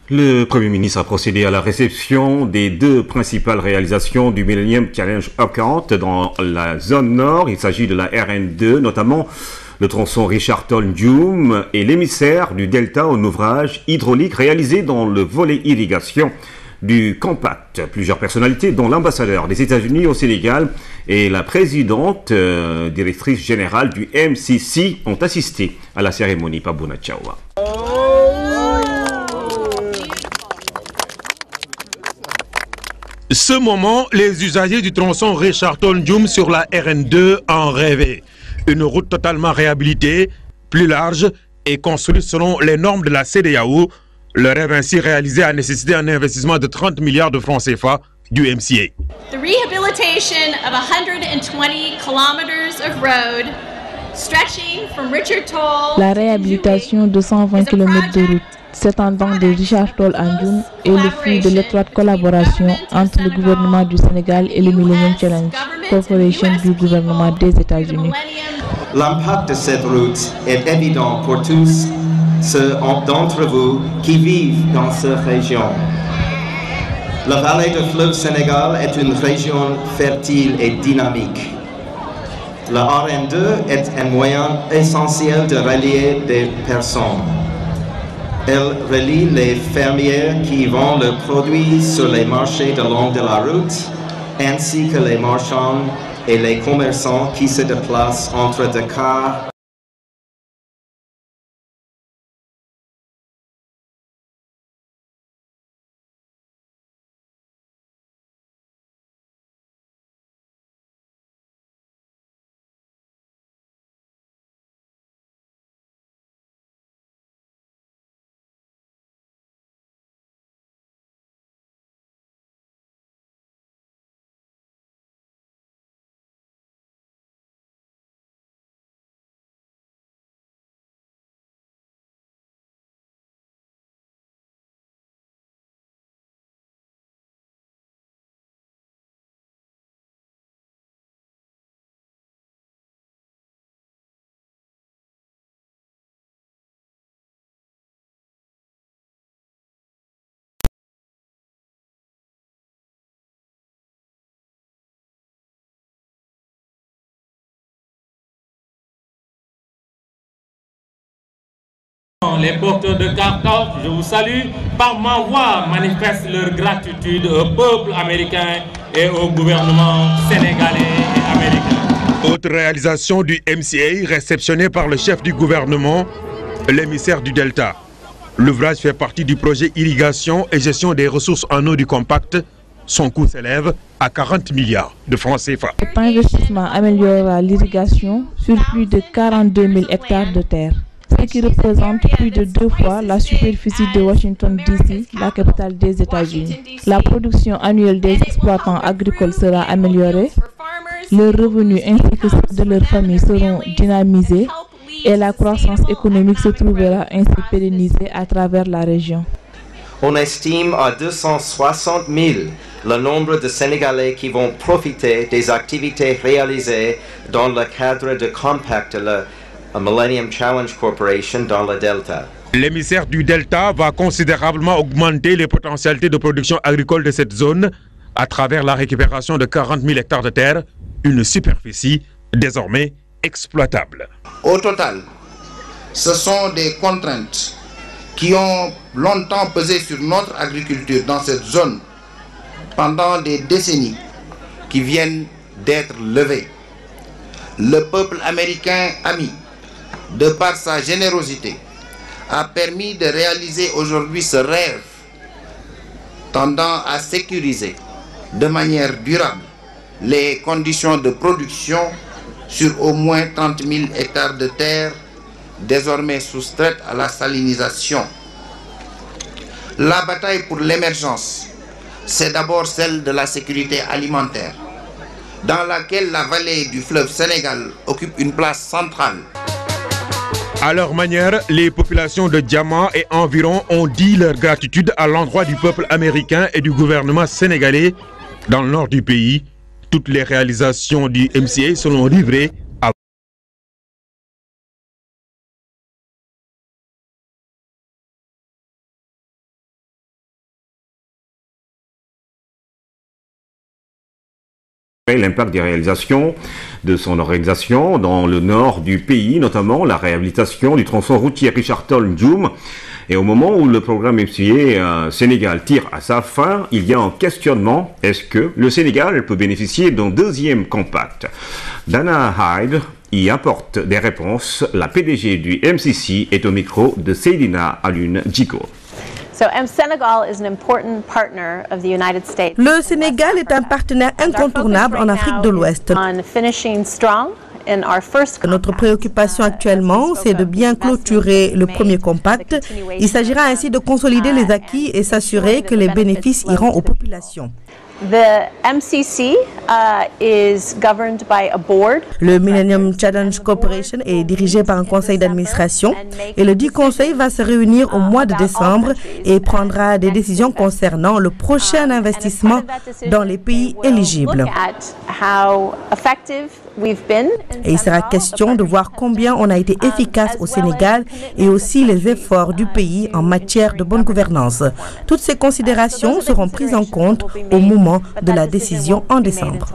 Le Premier ministre a procédé à la réception des deux principales réalisations du Millennium Challenge Account dans la zone nord. Il s'agit de la RN2, notamment le tronçon Richard Toll-Ndioum et l'émissaire du Delta, un ouvrage hydraulique réalisé dans le volet irrigation du Compact. Plusieurs personnalités, dont l'ambassadeur des États-Unis au Sénégal et la présidente directrice générale du MCC, ont assisté à la cérémonie. Pabouna Tchawa. Ce moment, les usagers du tronçon Richard Toll-Ndioum sur la RN2 en rêvaient. Une route totalement réhabilitée, plus large et construite selon les normes de la CEDEAO. Le rêve ainsi réalisé a nécessité un investissement de 30 milliards de francs CFA du MCA. The rehabilitation of 120 kilometers of road stretching from Richard Toll. La réhabilitation de 120 km de route s'étendant de Richard Toll à Ndioum est le fruit de l'étroite collaboration entre le gouvernement du Sénégal et le Millennium Challenge Corporation du gouvernement des États-Unis. L'impact de cette route est évident pour tous ceux d'entre vous qui vivent dans cette région. La vallée du fleuve Sénégal est une région fertile et dynamique. La RN2 est un moyen essentiel de relier des personnes. Elle relie les fermiers qui vendent leurs produits sur les marchés le long de la route, ainsi que les marchands et les commerçants qui se déplacent entre Dakar Les porteurs de cartons, je vous salue, par ma voix manifestent leur gratitude au peuple américain et au gouvernement sénégalais et américain. Autre réalisation du MCA réceptionnée par le chef du gouvernement, l'émissaire du Delta. L'ouvrage fait partie du projet irrigation et gestion des ressources en eau du Compact. Son coût s'élève à 40 milliards de francs CFA. Cet investissement améliorera l'irrigation sur plus de 42 000 hectares de terre, ce qui représente plus de 2 fois la superficie de Washington DC, la capitale des États-Unis. La production annuelle des exploitants agricoles sera améliorée, leurs revenus ainsi que ceux de leurs familles seront dynamisés et la croissance économique se trouvera ainsi pérennisée à travers la région. On estime à 260 000 le nombre de Sénégalais qui vont profiter des activités réalisées dans le cadre du Compact de la Millennium Challenge Corporation dans le Delta. L'émissaire du Delta va considérablement augmenter les potentialités de production agricole de cette zone à travers la récupération de 40 000 hectares de terre, une superficie désormais exploitable. Au total, ce sont des contraintes qui ont longtemps pesé sur notre agriculture dans cette zone pendant des décennies qui viennent d'être levées. Le peuple américain ami, de par sa générosité, a permis de réaliser aujourd'hui ce rêve tendant à sécuriser de manière durable les conditions de production sur au moins 30 000 hectares de terre désormais soustraites à la salinisation. La bataille pour l'émergence, c'est d'abord celle de la sécurité alimentaire, dans laquelle la vallée du fleuve Sénégal occupe une place centrale. À leur manière, les populations de Diama et environ ont dit leur gratitude à l'endroit du peuple américain et du gouvernement sénégalais. Dans le nord du pays, toutes les réalisations du MCA seront livrées l'impact des réalisations de son organisation dans le nord du pays, notamment la réhabilitation du tronçon routier Richard Toll-Ndioum. Et au moment où le programme MCA Sénégal tire à sa fin, il y a un questionnement. Est-ce que le Sénégal peut bénéficier d'un deuxième compact? Dana Hyde y apporte des réponses. La PDG du MCC est au micro de Seydina Alioune Djiko. Le Sénégal est un partenaire incontournable en Afrique de l'Ouest. Notre préoccupation actuellement, c'est de bien clôturer le premier compact. Il s'agira ainsi de consolider les acquis et s'assurer que les bénéfices iront aux populations. Le Millennium Challenge Corporation est dirigé par un conseil d'administration et le dit conseil va se réunir au mois de décembre et prendra des décisions concernant le prochain investissement dans les pays éligibles. Et il sera question de voir combien on a été efficace au Sénégal et aussi les efforts du pays en matière de bonne gouvernance. Toutes ces considérations seront prises en compte au moment de la décision en décembre.